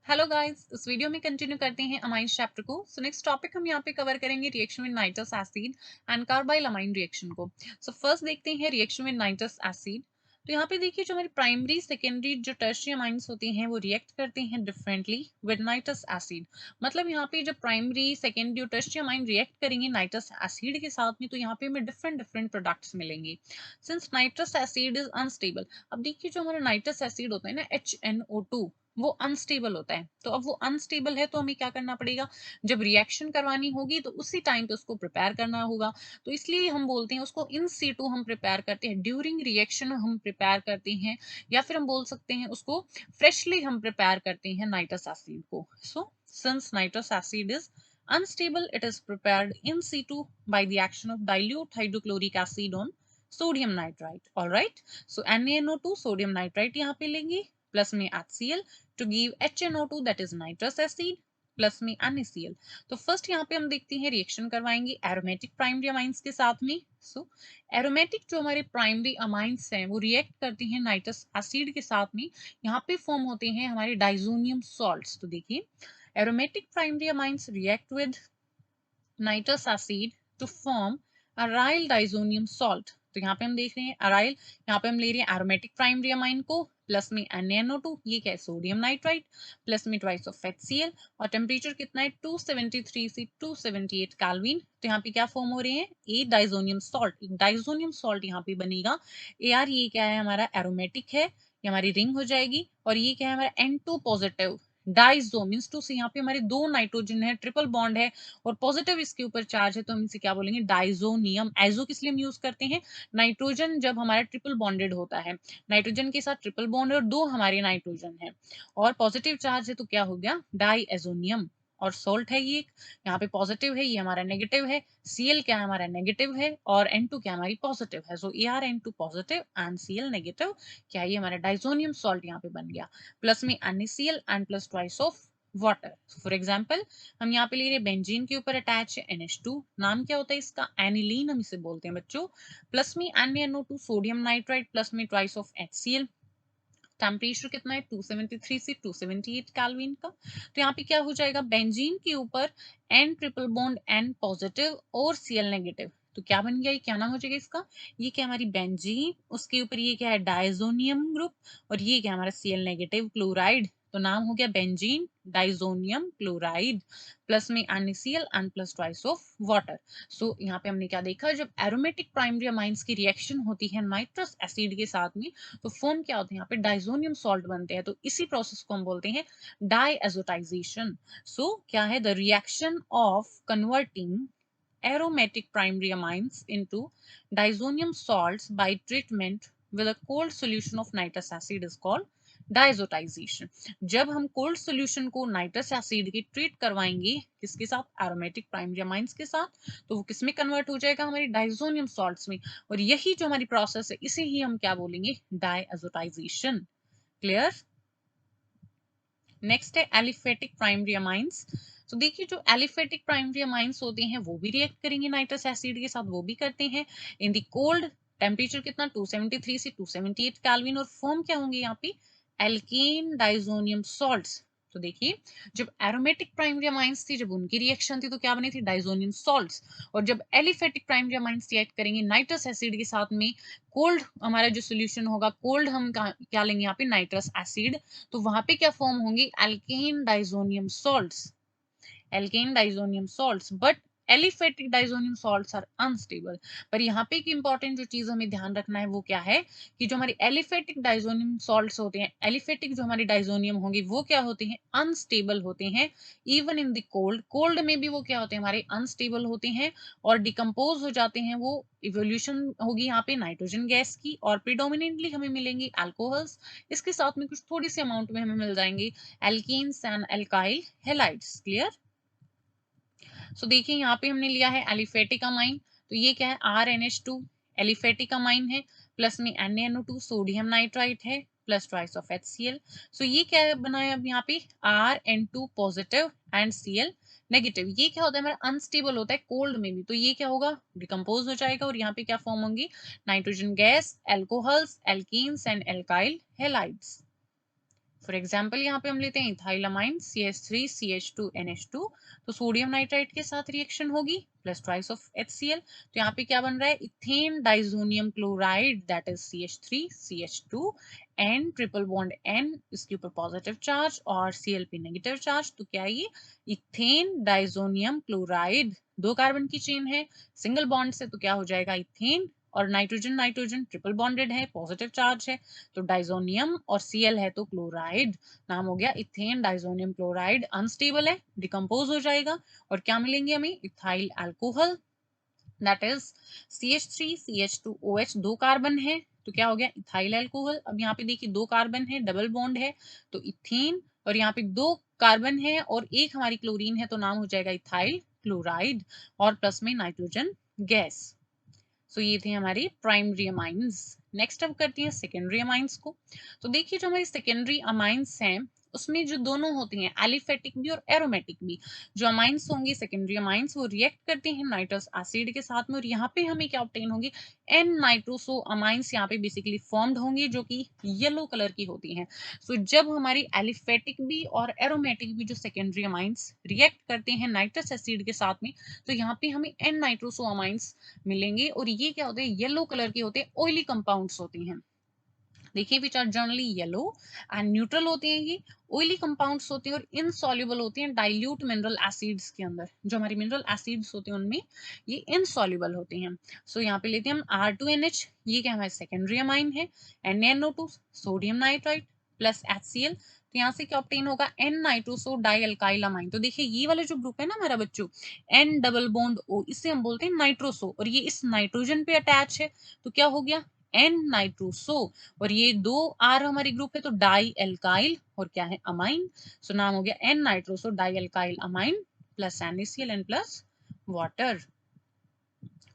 Hello guys, इस video में continue करते हैं अमाइंस चैप्टर को। सो नेक्स्ट टॉपिक हम यहाँ पे कवर करेंगे reaction with nitrous acid and carbyl amine reaction को। सो फर्स्ट देखते हैं रिएक्शन विद नाइट्रस एसिड। तो यहाँ पे देखिए जो हमारी प्राइमरी सेकेंडरी जो टर्शियरी अमाइंस होते हैं वो रिएक्ट करते हैं डिफरेंटली विद नाइट्रस एसिड। मतलब यहाँ पे जब प्राइमरी सेकेंडरी और टर्शियरी अमाइन रिएक्ट करेंगे नाइट्रस एसिड के साथ में तो यहाँ पे हमें डिफरेंट डिफरेंट प्रोडक्ट्स मिलेंगे since nitrous acid is unstable. अब देखिए जो हमारा नाइट्रस एसिड होता है ना HNO2, वो अनस्टेबल होता है। तो अब वो अनस्टेबल है तो हमें क्या करना पड़ेगा, जब रिएक्शन करवानी होगी तो उसी टाइम पे उसको प्रिपेयर करना होगा। तो इसलिए हम बोलते हैं उसको इन सीटू हम प्रिपेयर करते हैं, ड्यूरिंग रिएक्शन हम प्रिपेयर करते हैं, या फिर हम बोल सकते हैं उसको फ्रेशली हम प्रिपेयर करते हैं नाइट्रस एसिड को। So since nitrous acid is unstable, it is prepared in situ by the action of dilute hydrochloric acid on sodium nitrite. Alright, so NaNO2 sodium nitrite यहाँ पे लेंगे, प्लस में HCl to give HNO2 that is nitrous acid, plus में NaCl। तो first यहाँ पे हम देखते हैं रिएक्शन करवाएंगे एरोमेटिक प्राइमरी अमाइंस के साथ में। सो एरोमेटिक जो हमारे प्राइमरी अमाइंस हैं वो रिएक्ट करते हैं नाइट्रस एसिड के साथ में। यहाँ पे फॉर्म होते हैं हमारे डाइजोनियम सॉल्ट्स। तो देखिए aromatic primary amines react with nitrous acid to form aryl diazonium salt. तो यहाँ पे हम देख रहे हैं अराइल, यहाँ पे हम ले रहे हैं एरोमेटिक प्राइमरी अमाइन को, प्लस में NaNO2, ये क्या है सोडियम नाइट्राइट, प्लस में ट्वाइस ऑफ HCl, और टेम्परेचर कितना है 273 से 278 केल्विन। तो यहाँ पे क्या फॉर्म हो रहे हैं, ए डाइजोनियम सॉल्ट, एक डाइजोनियम सॉल्ट यहाँ पे बनेगा। यार ये क्या है, हमारा एरोमेटिक है, ये हमारी रिंग हो जाएगी, और ये क्या है हमारा N2 positive Dizo means to से यहाँ पे हमारे दो नाइट्रोजन है, ट्रिपल बॉन्ड है और पॉजिटिव इसके ऊपर चार्ज है, तो हम इसे क्या बोलेंगे डाइजोनियम। एजो किस लिए हम यूज करते हैं, नाइट्रोजन जब हमारा ट्रिपल बॉन्डेड होता है, नाइट्रोजन के साथ ट्रिपल बॉन्ड और दो हमारे नाइट्रोजन है और पॉजिटिव चार्ज है, तो क्या हो गया डाइएजोनियम। और सोल्ट है ये, यहाँ पे पॉजिटिव है, ये हमारा नेगेटिव है, Cl क्या है हमारा नेगेटिव है, और N2 क्या हमारी पॉजिटिव है। सो ArN2 positive and Cl negative, क्या ये हमारा डाइजोनियम सॉल्ट यहाँ पे बन गया, प्लस में NaCl and plus twice of water. For example हम यहाँ पे ले रहे हैं बेंजीन के ऊपर अटैच है NH2, नाम क्या होता है इसका एनिलीन हम इसे बोलते हैं बच्चों, प्लस में NaNO2 सोडियम नाइट्राइट, प्लस में ट्वाइस ऑफ HCl। टेम्परेचर कितना है 273 से 278 केल्विन का। तो यहाँ पे क्या हो जाएगा, बेंजीन के ऊपर N triple bond N positive और Cl नेगेटिव, तो क्या बन गया, ये क्या नाम हो जाएगा इसका, ये क्या हमारी बेंजीन, उसके ऊपर ये क्या है डायजोनियम ग्रुप, और ये क्या हमारा Cl नेगेटिव क्लोराइड, तो नाम हो गया बेंजीन डाइजोनियम क्लोराइड, प्लस में NaCl and plus twice of water. So यहाँ पे हमने क्या देखा, जब एरोमेटिक प्राइमरी अमाइंस की रिएक्शन होती है नाइट्रस एसिड के साथ में तो फॉर्म क्या होते हैं, यहाँ पे डाइजोनियम सॉल्ट बनते हैं, तो इसी प्रोसेस को हम बोलते हैं डाइएजोटाइजेशन। सो क्या है, the reaction of converting aromatic primary amines into diazonium salts by treatment with a cold solution of nitrous acid is called डायजोटाइजेशन। जब हम कोल्ड सोल्यूशन को नाइट्रस एसिड की ट्रीट करवाएंगे किसके साथ, एरोमेटिक प्राइमरी अमाइंस के साथ, तो वो किस में कन्वर्ट हो जाएगा, हमारी डाइजोनियम सॉल्ट्स में, और यही जो हमारी प्रोसेस है इसे ही हम क्या बोलेंगे डायजोटाइजेशन। क्लियर। नेक्स्ट है एलिफेटिक प्राइमरी अमाइंस। तो देखिए जो एलिफेटिक प्राइमरी अमाइंस होते हैं वो भी रिएक्ट करेंगे नाइट्रस एसिड के साथ, वो भी करते हैं इन द कोल्ड, टेम्परेचर कितना 273 से 278 केल्विन, और फॉर्म क्या होंगे यहाँ पे एल्केन डाइजोनियम सॉल्ट्स। तो देखिए जब एरोमेटिक प्राइमरी अमाइंस थी, जब उनकी रिएक्शन थी तो क्या बनी थी डाइजोनियम सॉल्ट्स, और जब एलिफेटिक प्राइमरी अमाइंस रिएक्ट करेंगे नाइट्रस एसिड के साथ में, कोल्ड हमारा जो सोल्यूशन होगा कोल्ड, हम क्या लेंगे यहाँ पे नाइट्रस एसिड, तो वहां पे क्या फॉर्म होंगी alkane diazonium salts, alkane diazonium salts, but aliphatic diazonium salts are unstable. पर यहाँ पे एक इंपॉर्टेंट जो चीज हमें ध्यान रखना है वो क्या है, कि जो हमारी एलिफेटिक डाइजोनियम सॉल्ट्स होते हैं, एलिफेटिक जो हमारी डाइजोनियम होंगे वो क्या होते हैं अनस्टेबल होते हैं, even in the cold, cold में भी वो क्या होते हैं हमारे अनस्टेबल होते हैं और डिकम्पोज हो जाते हैं, वो इवोल्यूशन होगी यहाँ पे नाइट्रोजन गैस की, और प्रिडोमिनेटली हमें मिलेंगे अल्कोहल्स, इसके साथ में कुछ थोड़ी सी अमाउंट में हमें मिल जाएंगे alkenes and alkyl halides. Clear. So देखिए यहाँ पे हमने लिया है एलिफेटिक अमाइन, तो ये क्या है RNH2 एलिफेटिक अमाइन है, प्लस में NaNO2 सोडियम नाइट्राइट है, प्लस ट्वाइस ऑफ HCl। सो ये क्या है बनाया अब यहाँ पे RN2 positive and Cl negative, ये क्या होता है हमारा अनस्टेबल होता है कोल्ड में भी, तो ये क्या होगा डिकम्पोज हो जाएगा, और यहाँ पे क्या फॉर्म होंगी nitrogen gas, alcohols, alkenes and alkyl halides. For example यहाँ पे हम लेते हैं इथाइलामाइन CH3CH2NH2, तो सोडियम नाइट्राइट के साथ रिएक्शन होगी प्लस ट्वाइस ऑफ HCl, तो यहाँ पे क्या बन रहा है ethane diazonium chloride that is CH3CH2 N triple bond N, इसके ऊपर पॉजिटिव चार्ज और Cl पे नेगेटिव चार्ज, तो क्या है ये इथेन डाइजोनियम क्लोराइड, दो कार्बन की चेन है सिंगल बॉन्ड से, तो क्या हो जाएगा इथेन, और नाइट्रोजन नाइट्रोजन ट्रिपल बॉन्डेड है पॉजिटिव चार्ज है, तो डाइजोनियम और Cl है तो क्लोराइड, नाम हो गया इथेन डाइजोनियम क्लोराइड, अनस्टेबल है डिकम्पोज हो जाएगा और क्या मिलेंगे हमें ethyl alcohol that is CH3CH2OH, दो कार्बन है तो क्या हो गया इथाइल अल्कोहल। अब यहाँ पे देखिए दो कार्बन है डबल बॉन्ड है तो इथेन, और यहाँ पे दो कार्बन है और एक हमारी क्लोरीन है तो नाम हो जाएगा इथाइल क्लोराइड, और प्लस में नाइट्रोजन गैस। सो ये थे हमारी प्राइमरी अमाइंस। नेक्स्ट अब करती हैं सेकेंडरी अमाइंस को। तो देखिए जो हमारी सेकेंडरी अमाइंस हैं उसमें जो दोनों होती हैं एलिफेटिक भी और एरोमेटिक भी, जो अमाइंस होंगी सेकेंडरी अमाइंस वो रिएक्ट करती हैं नाइट्रस एसिड के साथ में, और यहाँ पे हमें क्या ऑब्टेन होगी एन नाइट्रोसो अमाइंस यहाँ पे बेसिकली फॉर्म्ड होंगी जो कि येलो कलर की होती हैं। सो जब हमारी एलिफेटिक भी और एरोमेटिक भी जो सेकेंडरी अमाइंस रिएक्ट करते हैं नाइट्रस एसिड के साथ में, तो यहाँ पे हमें एन नाइट्रोसो अमाइंस मिलेंगे, और ये क्या होते हैं येलो कलर के होते हैं, ऑयली कंपाउंड्स होती हैं। देखिए which are generally yellow and neutral होते हैं, ये ऑयली कंपाउंड्स होते हैं और इनसॉल्युबल होते हैं डाइल्यूट मिनरल एसिड्स के अंदर, जो हमारी मिनरल एसिड्स होते हैं उनमें ये इनसॉल्युबल होते हैं। सो यहाँ पे लेते हैं हम R2NH, ये क्या हमारे सेकेंडरी अमाइन है, NaNO2 sodium nitrite plus HCl, तो यहाँ से क्या ऑब्टेन होगा एन नाइट्रोसो डाइअल्काइल अमाइन। तो देखिए ये वाला जो ग्रुप है ना हमारा बच्चों एन डबल बॉन्ड O, इसे हम बोलते हैं नाइट्रोसो, और ये इस नाइट्रोजन पे अटैच है तो क्या हो गया एन नाइट्रोसो, और ये दो आर हमारी ग्रुप है तो डाई एल्काइल और क्या है अमाइन, सो नाम हो गया N nitroso di alkyl amine plus NaCl and plus water.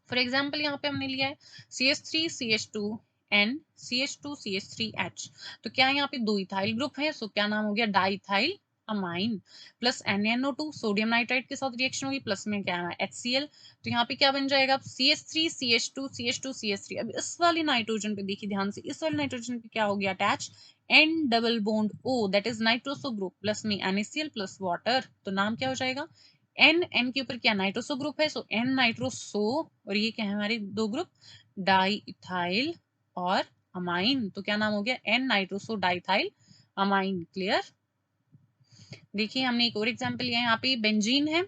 For example यहाँ पे हमने लिया है CH3CH2N CH2CH3H, तो क्या है यहाँ पे दो इथाइल ग्रुप है, सो क्या नाम हो गया diethyl amine, plus NaNO2 sodium nitrite के साथ रिएक्शन होगी प्लस में क्या है HCl, तो यहाँ पे क्या बन जाएगा CH3CH2CH2CH3, अब इस वाली नाइट्रोजन पे देखिए ध्यान से, इस वाली नाइट्रोजन पे क्या हो गया attach N double bond O that is nitroso group plus में NaCl प्लस वाटर, तो नाम क्या हो जाएगा एन के ऊपर क्या नाइट्रोसो ग्रुप है, सो एन नाइट्रोसो, और ये क्या है हमारे दो ग्रुप डाई इथाइल और अमाइन, तो क्या नाम हो गया N nitroso diethyl amine. Clear. देखिए हमने एक और एग्जांपल लिया है, यहाँ पे बेंजीन है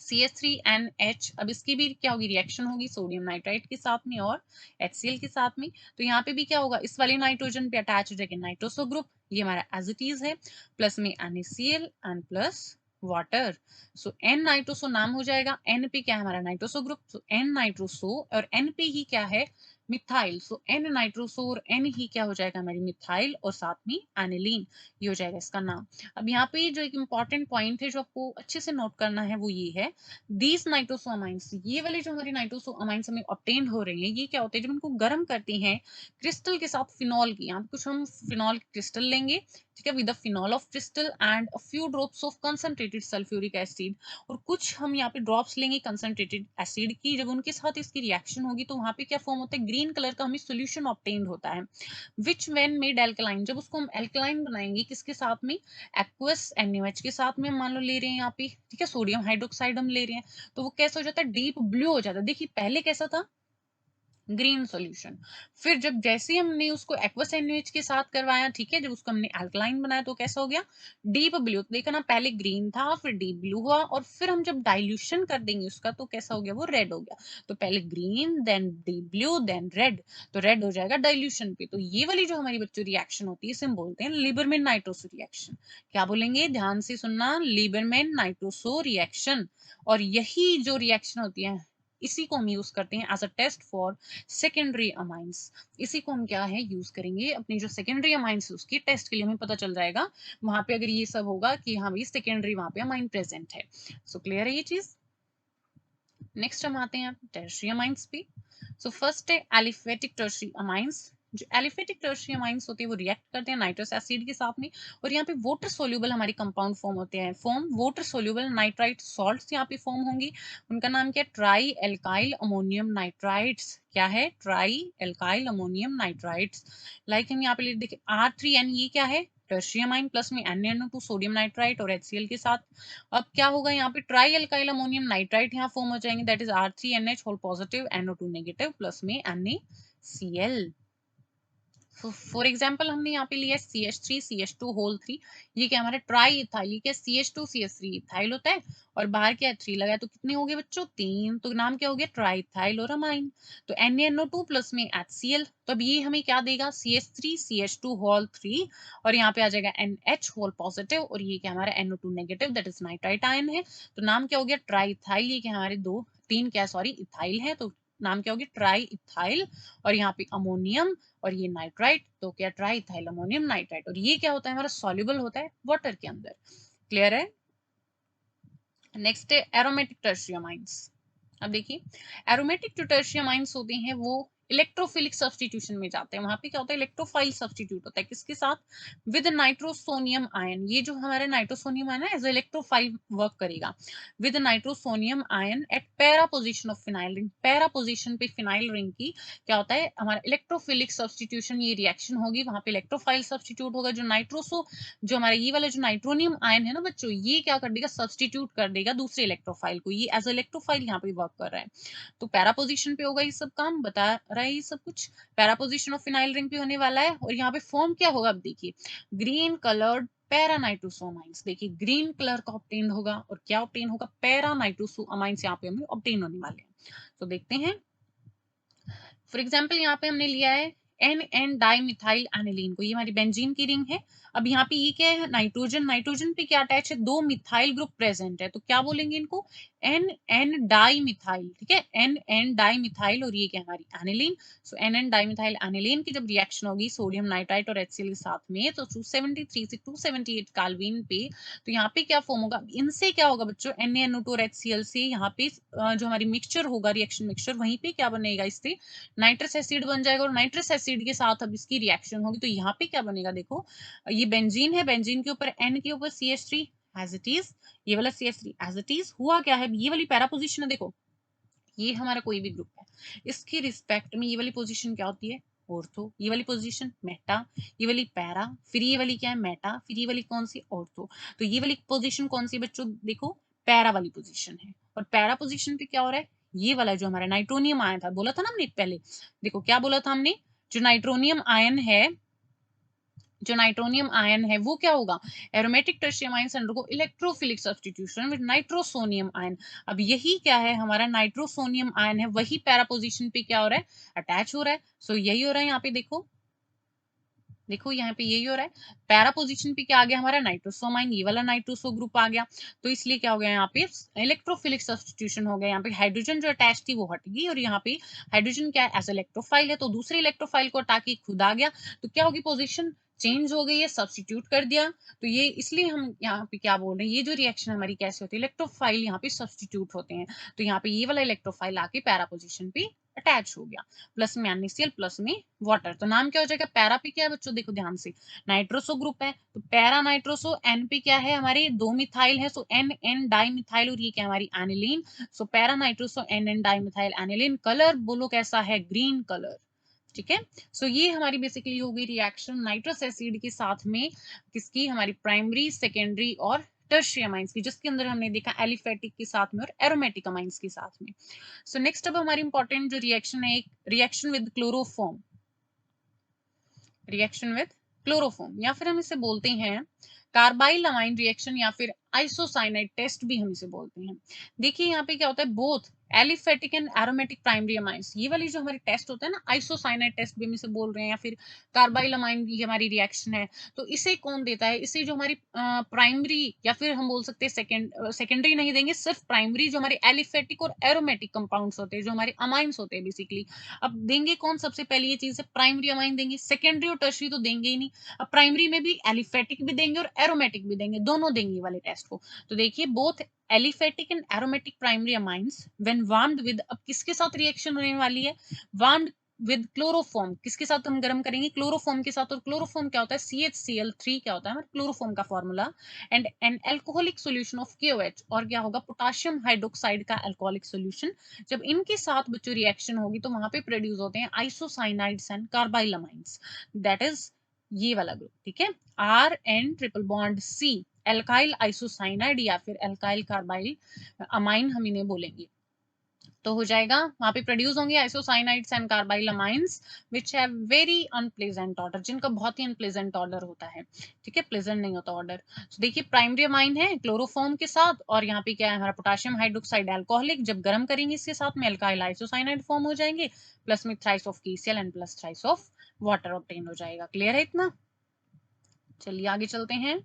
CH3NH, अब इसकी भी क्या होगी रिएक्शन होगी सोडियम नाइट्राइट के साथ में और HCl के साथ में, तो यहाँ पे भी क्या होगा इस वाले नाइट्रोजन पे अटैच हो जाएगा नाइट्रोसो ग्रुप, ये हमारा एज इट इज है, प्लस में NaCl and plus water, so N nitroso नाम हो जाएगा, एन पे क्या है हमारा nitroso group, so N nitroso, और एन पे ही क्या है मिथाइल, सो एन नाइट्रोसो और एन ही क्या हो जाएगा हमारी मिथाइल और साथ में एनिलीन, ये हो जाएगा इसका नाम। अब यहाँ पे जो एक इंपॉर्टेंट पॉइंट है जो आपको अच्छे से नोट करना है वो ये है, दीज नाइट्रोसो अमाइंस, ये वाले जो हमारे नाइट्रोसो अमाइंस हमें ऑब्टेन हो रहे हैं ये क्या होते हैं जब इनको गर्म करते हैं क्रिस्टल के साथ फिनॉल की, यहाँ पे कुछ हम फिनॉल क्रिस्टल लेंगे ठीक है with phenol of crystal and a few drops of concentrated sulphuric acid, और कुछ हम यहाँ पे ड्रॉप्स लेंगे कंसंट्रेटेड एसिड की, जब उनके साथ इसकी रिएक्शन होगी तो वहां पे क्या फॉर्म होता है ग्रीन कलर का हमें सोल्यूशन ऑब्टेन होता है, विच व्हेन मेड एल्कलाइन, जब उसको हम एल्कलाइन बनाएंगे किसके साथ में एक्वस NaOH के साथ में मान लो ले रहे हैं यहाँ पे ठीक है सोडियम हाइड्रोक्साइड हम ले रहे हैं, तो वो कैसा हो जाता है डीप ब्लू हो जाता है, देखिए पहले कैसा था ग्रीन सॉल्यूशन, फिर जब जैसे हमने उसको एक्वस NaOH के साथ करवाया ठीक है, जब उसको हमने अल्कलाइन बनाया तो कैसा हो गया डीप ब्लू, तो देखा ना पहले ग्रीन था फिर डीप ब्लू हुआ, और फिर हम जब डाइल्यूशन कर देंगे उसका तो कैसा हो गया वो रेड हो गया, तो पहले green then deep blue then red, तो रेड हो जाएगा डाइल्यूशन पे, तो ये वाली जो हमारी बच्चों रिएक्शन होती है इसे हम बोलते हैं लीबरमैन नाइट्रोसो रिएक्शन। क्या बोलेंगे ध्यान से सुनना, लीबरमैन नाइट्रोसो रिएक्शन, और यही जो रिएक्शन होती है इसी को हम यूज करते हैं as a test for secondary amines, इसी को हम क्या है यूज करेंगे अपनी जो सेकेंडरी अमाइंस उसकी टेस्ट के लिए, हमें पता चल जाएगा वहां पे अगर ये सब होगा कि हाँ भाई सेकेंडरी वहां पे अमाइन प्रेजेंट है। सो क्लियर है ये चीज। नेक्स्ट हम आते हैं टर्शियरी अमाइंस पे। सो फर्स्ट है एलिफेटिक टर्शियरी अमाइंस, जो एलिफेटिक टर्शियरी अमाइंस होते हैं वो रिएक्ट करते हैं नाइट्रस एसिड के साथ में, और यहाँ पे वाटर सोल्यूबल हमारी कंपाउंड फॉर्म होते हैं, form water soluble nitrite salts यहाँ पे फॉर्म होंगी, उनका नाम क्या है ट्राई एल्काइल अमोनियम नाइट्राइट्स, क्या है try alkyl ammonium nitrites, like हम यहाँ पे देखिए R3N, ये क्या है टर्शियम आइन प्लस में NaNO2 सोडियम नाइट्राइट और HCl के साथ। अब क्या होगा यहाँ पे ट्राई अल्काइल अमोनियम नाइट्राइट यहाँ फॉर्म हो जाएंगे, that is R3NH whole positive NO2 negative plus में NaCl। फॉर एग्जाम्पल हमने यहाँ पे लिया CH3 CH2 होल 3, ये क्या हमारा ट्राई इथाइल, ये क्या CH2 CH3 इथाइल होता है और बाहर क्या 3 लगाया तो कितने हो गए बच्चों 3, तो नाम क्या हो गया ट्राई इथाइल और अमाइन। तो NaNO2 प्लस में HCl, तो अब ये हमें क्या देगा CH3 CH2 होल 3 और यहाँ पे आ जाएगा NH होल पॉजिटिव और ये क्या हमारा NO2 negative that is nitrite ion है, तो नाम क्या हो गया ट्राई इथाइल, ये क्या हमारे दो तीन क्या सॉरी इथाइल है, तो नाम क्या होगी ट्राई इथाइल और यहाँ पे अमोनियम और ये नाइट्राइट, तो क्या ट्राई इथाइल अमोनियम नाइट्राइट, और ये क्या होता है हमारा सॉल्युबल होता है वाटर के अंदर। क्लियर है। नेक्स्ट है एरोमेटिक टर्शियम आइंस। अब देखिए एरोमेटिक जो टर्शियम आइंस होते हैं वो इलेक्ट्रोफिलिक सब्स्टिट्यूशन में जाते हैं, वहां पे क्या होता है इलेक्ट्रोफाइल सब्स्टिट्यूट होता है किसके साथ विद नाइट्रोसोनियम आयन, ये जो हमारे नाइट्रोसोनियम आयन है एज इलेक्ट्रोफाइल वर्क करेगा with nitrosonium ion eight para position of phenyl ring, para position पे फिनाइल रिंग की क्या होता है हमारा इलेक्ट्रोफिलिक सब्स्टिट्यूशन, ये रिएक्शन होगी वहां पे इलेक्ट्रोफाइल सब्स्टिट्यूट होगा, जो नाइट्रोसो जो हमारा ये वाला जो नाइट्रोनियम आयन है ना बच्चों, ये क्या कर देगा सब्स्टिट्यूट कर देगा दूसरे इलेक्ट्रोफाइल को, ये एज इलेक्ट्रोफाइल यहाँ पे वर्क कर रहा है, तो पैरा पोजीशन पे होगा ये सब काम बता रहा है, ये सब कुछ para position of phenyl ring पे होने वाला है और यहाँ पे फॉर्म क्या होगा अब देखिए ग्रीन कलर्ड पैरा नाइट्रोसोमाइंस, देखिए ग्रीन कलर का ऑब्टेन होगा और क्या ऑब्टेन होगा पैरा नाइट्रोसोमाइंस यहाँ पे हमें ऑब्टेन होने वाले हैं, तो देखते हैं। फॉर एग्जाम्पल यहाँ पे हमने लिया है एन डाई मिथाइल एनिलीन को, ये हमारी बेंजीन की रिंग है। अब यहाँ पे ये क्या है नाइट्रोजन, नाइट्रोजन पे क्या अटैच है दो मिथाइल ग्रुप प्रेजेंट है, तो क्या बोलेंगे इनको एन डाई मिथाइल, ठीक है एन डाई मिथाइल और ये क्या हमारी एनिलीन, सो एन डाई मिथाइल एनिलीन की जब रिएक्शन होगी सोडियम नाइट्राइट और HCl के साथ में तो 273 से 278 केल्विन पे, तो यहाँ पे क्या फॉर्म होगा इनसे क्या होगा बच्चों NaNO2 और HCl से यहाँ पे जो हमारी मिक्सचर होगा रिएक्शन मिक्सचर वहीं पे क्या बनेगा इससे नाइट्रस एसिड बन जाएगा और नाइट्रस एसिड के साथ अब इसकी रिएक्शन होगी तो यहाँ पे क्या बनेगा देखो ये बेंजीन है, बेंजीन के ऊपर N के ऊपर CH3 एज इट इज, ये वाला CH3 एज इट इज हुआ क्या है ये वाली पैरा पोजीशन है देखो, ये हमारा कोई भी ग्रुप है इसकी रिस्पेक्ट में ये वाली पोजीशन क्या होती है ऑर्थो, ये वाली पोजीशन मेटा, ये वाली पैरा, फिर ये वाली क्या है मेटा, फिर ये वाली कौन सी ऑर्थो, तो ये वाली पोजीशन कौन सी बच्चों देखो पैरा वाली पोजीशन है और पैरा पोजीशन पे क्या हो रहा है ये वाला जो हमारा नाइट्रोनियम आयन था बोला था ना हमने पहले, देखो क्या बोला था हमने जो नाइट्रोनियम आयन है, जो नाइट्रोनियम आयन है वो क्या होगा aromatic tertiary ion undergo electrophilic substitution with nitrosonium ion, अब यही क्या है हमारा नाइट्रोसोनियम आयन है वही पैरा पोजीशन पे क्या हो रहा है अटैच हो रहा है, सो यही हो रहा है यहाँ पे देखो, देखो यहाँ पे यही हो रहा है पैरा पोजीशन पे क्या आ गया हमारा नाइट्रोसोमाइन, ये वाला नाइट्रोसो ग्रुप आ गया, तो इसलिए क्या हो गया यहाँ पे इलेक्ट्रोफिलिक सब्स्टिट्यूशन हो गया, यहाँ पे हाइड्रोजन जो अटैच थी वो हट गई और यहाँ पे हाइड्रोजन क्या एज इलेक्ट्रोफाइल है तो दूसरे इलेक्ट्रोफाइल को हटा के खुद आ गया, तो क्या होगी पोजीशन चेंज हो गई है सब्स्टिट्यूट कर दिया, तो ये इसलिए हम यहाँ पे क्या बोल रहे हैं ये जो रिएक्शन हमारी कैसे होती है इलेक्ट्रोफाइल यहाँ पे सब्स्टिट्यूट होते हैं, तो यहाँ पे ये वाला इलेक्ट्रोफाइल आके पैरा पोजीशन पे अटैच हो गया प्लस में NaCl प्लस में वाटर, तो नाम क्या हो जाएगा पैरा पे क्या है बच्चों देखो ध्यान से नाइट्रोसो ग्रुप है तो पैरा नाइट्रोसो N पे क्या है हमारे दो मिथाइल है सो N डाई मिथाइल और ये क्या हमारी aniline, so para nitroso N dimethyl aniline, colour बोलो कैसा है ग्रीन कलर, ठीक है। सो ये हमारी बेसिकली हो गई रिएक्शन नाइट्रस एसिड के साथ में किसकी हमारी प्राइमरी सेकेंडरी और टर्शियम अमाइंस की, जिसके अंदर हमने देखा एलिफेटिक के साथ में और एरोमेटिक अमाइंस के साथ में। सो नेक्स्ट अब हमारी इंपॉर्टेंट जो रिएक्शन है एक reaction with chloroform, reaction with chloroform या फिर हम इसे बोलते हैं कार्बाइल अमाइन रिएक्शन या फिर आइसोसाइनाइड टेस्ट भी हम इसे बोलते हैं। देखिए यहाँ पे क्या होता है both aliphatic and aromatic primary amines, ये वाली जो हमारे टेस्ट होता है ना आइसोसाइनाइड टेस्ट भी हम इसे बोल रहे हैं या फिर कार्बाइल अमाइन की हमारी रिएक्शन है, तो इसे कौन देता है इसे जो हमारी प्राइमरी या फिर हम बोल सकते हैं सेकेंडरी नहीं देंगे सिर्फ प्राइमरी जो हमारे एलिफेटिक और एरोमेटिक कंपाउंड्स होते हैं जो हमारे अमाइंस होते हैं बेसिकली, अब देंगे कौन सबसे पहले ये चीज है प्राइमरी अमाइन देंगे, सेकेंडरी और टर्शरी तो देंगे ही नहीं, अब प्राइमरी में भी एलिफेटिक भी देंगे और एरोमेटिक भी देंगे, दोनों देंगे वाले टेस्ट को, तो देखिए both aliphatic and aromatic primary amines when warmed with, अब किसके साथ रिएक्शन होने वाली है वार्म्ड विद क्लोरोफॉर्म, किसके साथ हम गर्म करेंगे क्लोरोफॉर्म के साथ, और क्लोरोफॉर्म क्या होता है CHCl3 क्या होता है हमारे क्लोरोफॉर्म का formula and N alcoholic solution of KOH, और क्या होगा पोटाशियम हाइड्रोक्साइड का अल्कोहलिक सॉल्यूशन, जब इनके साथ बच्चों रिएक्शन होगी तो वहां पे प्रोड्यूस होते हैं isocyanides and carbyl amines, that is ये वाला ग्रुप, ठीक है। R N triple bond C, alkyl isocyanide या फिर एल्काइल कार्बाइल अमाइन हम इन्हें बोलेंगे। तो हो जाएगा, वहां पे प्रोड्यूस होंगे isocyanides and carbyl amines which have very unpleasant order, जिनका बहुत ही अनप्लेजेंट ऑर्डर होता है, ठीक है, प्लेजेंट नहीं होता ऑर्डर। तो देखिए प्राइमरी अमाइन है क्लोरोफॉर्म के साथ, और यहाँ पे क्या है हमारा पोटेशियम हाइड्रोक्साइड अल्कोहलिक, जब गर्म करेंगे इसके साथ में एल्काइल आइसोसाइनाइड फॉर्म हो जाएंगे, प्लस में thrice of KCl and plus thrice of water obtain हो जाएगा। क्लियर है इतना? चलिए आगे चलते हैं।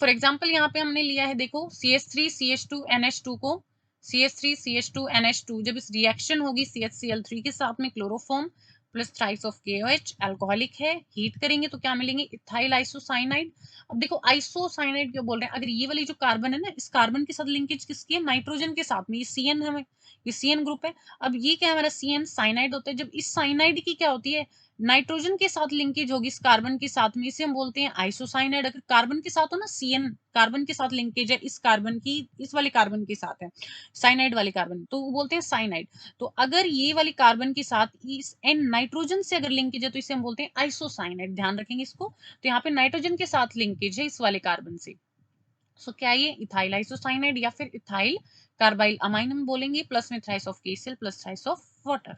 फॉर एग्जाम्पल यहाँ पे हमने लिया है, देखो CH3CH2NH2 को, CH3CH2NH2 जब इस रिएक्शन होगी CHCl3 के साथ में chloroform plus thrice of KOH, alcoholic है, हीट करेंगे तो क्या मिलेंगे, इथाइल आइसोसाइनाइड। अब देखो आइसोसाइनाइड क्यों बोल रहे हैं, अगर ये वाली जो कार्बन है ना, इस कार्बन के साथ लिंकेज किसकी है, नाइट्रोजन के साथ में, ये CN हमें, ये CN ग्रुप है। अब ये क्या है हमारा CN साइनाइड होता है, जब इस साइनाइड की क्या होती है, नाइट्रोजन के साथ लिंकेज होगी इस कार्बन के साथ में, इसे हम बोलते हैं आइसोसाइनाइड। अगर कार्बन के साथ हो ना, CN कार्बन के साथ लिंकेज है इस कार्बन की, इस वाले कार्बन के साथ है साइनाइड वाले कार्बन, तो वो बोलते हैं साइनाइड। तो अगर ये वाली कार्बन के साथ इस N नाइट्रोजन से अगर लिंकेज है तो इसे हम बोलते हैं आइसोसाइनाइड, ध्यान रखेंगे इसको। तो यहाँ पे नाइट्रोजन के साथ लिंकेज है इस वाले कार्बन से, सो क्या ये इथाइल आइसोसाइनाइड या फिर इथाइल कार्बाइल अमाइन हम बोलेंगे, प्लस में thrice of KCl plus thrice of water.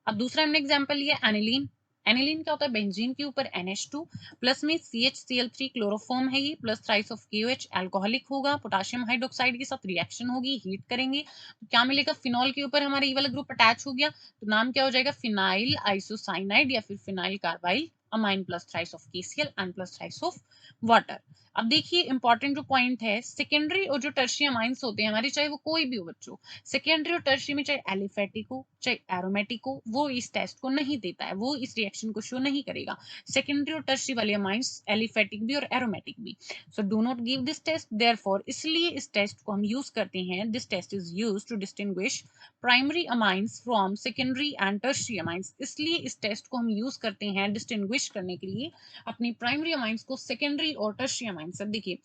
अब दूसरा हमने एग्जांपल लिया एनिलीन। एनिलीन क्या होता है, बेंजीन के ऊपर NH2 प्लस में CHCl3 क्लोरोफॉर्म है ये, plus thrice of KOH, alcoholic होगा, पोटेशियम हाइड्रोक्साइड के साथ रिएक्शन होगी, हीट करेंगे तो क्या मिलेगा, फिनॉल के ऊपर हमारा ये वाला ग्रुप अटैच हो गया, तो नाम क्या हो जाएगा, फिनाइल आइसोसाइनाइड या फिर phenyl carbyl amine, plus thrice of KCl and plus thrice of water. अब देखिए इंपॉर्टेंट जो पॉइंट है, सेकेंडरी और जो टर्शियरी अमाइंस होते हैं हमारे, चाहे वो कोई भी हो बच्चों, सेकेंडरी और टर्शियरी में चाहे एलिफेटिक हो चाहे एरोमेटिक हो, वो इस टेस्ट को नहीं देता है, वो इस रिएक्शन को शो नहीं करेगा। सेकेंडरी और टर्शियरी वाले अमाइंस एलिफेटिक भी और एरोमेटिक भी, so do not give this test, therefore इसलिए इस टेस्ट को हम यूज करते हैं, this test is use to distinguish primary amines from secondary and tertiary amines. इसलिए इस टेस्ट को हम यूज करते हैं डिस्टिंग्विश करने के लिए अपनी प्राइमरी अमाइंस को सेकेंडरी और टर्शियरी अमाइंस से। देखिए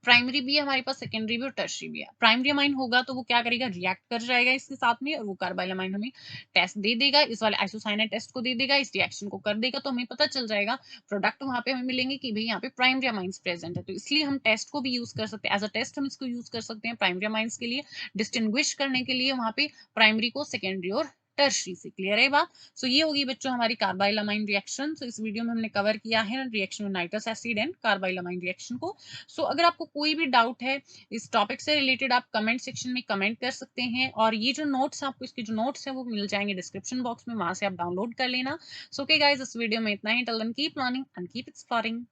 प्राइमरी भी है हमारे पास, सेकेंडरी भी और टर्शियरी भी है। प्राइमरी अमाइन होगा तो वो क्या करेगा, रिएक्ट कर जाएगा इसके साथ में, और वो कार्बाइल अमाइन हमें टेस्ट दे देगा, इस वाले आइसोसाइनाइड टेस्ट को दे देगा, इस रिएक्शन को कर देगा, तो हमें पता चल जाएगा प्रोडक्ट वहां पे हमें मिलेंगे कि भाई यहाँ पे प्राइमरी अमाइंस प्रेजेंट है। तो इसलिए हम टेस्ट को भी यूज कर सकते हैं, एज अ टेस्ट हम इसको यूज कर सकते हैं प्राइमरी अमाइंस के लिए, डिस्टिंग्विश करने के लिए वहां पे प्राइमरी को सेकेंडरी और टर्शियरी से। क्लियर है बात? सो ये होगी बच्चों हमारी कार्बाइल अमाइन रिएक्शन। सो इस वीडियो में हमने कवर किया है रिएक्शन में nitrous acid and carbyl amine reaction को। सो अगर आपको कोई भी डाउट है इस टॉपिक से रिलेटेड, आप कमेंट सेक्शन में कमेंट कर सकते हैं, और ये जो नोट्स आपको इसके जो नोट्स हैं वो मिल जाएंगे डिस्क्रिप्शन बॉक्स में, वहां से आप डाउनलोड कर लेना। सो ओके गाइस, इस वीडियो में इतना ही। Till then keep learning and keep exploring.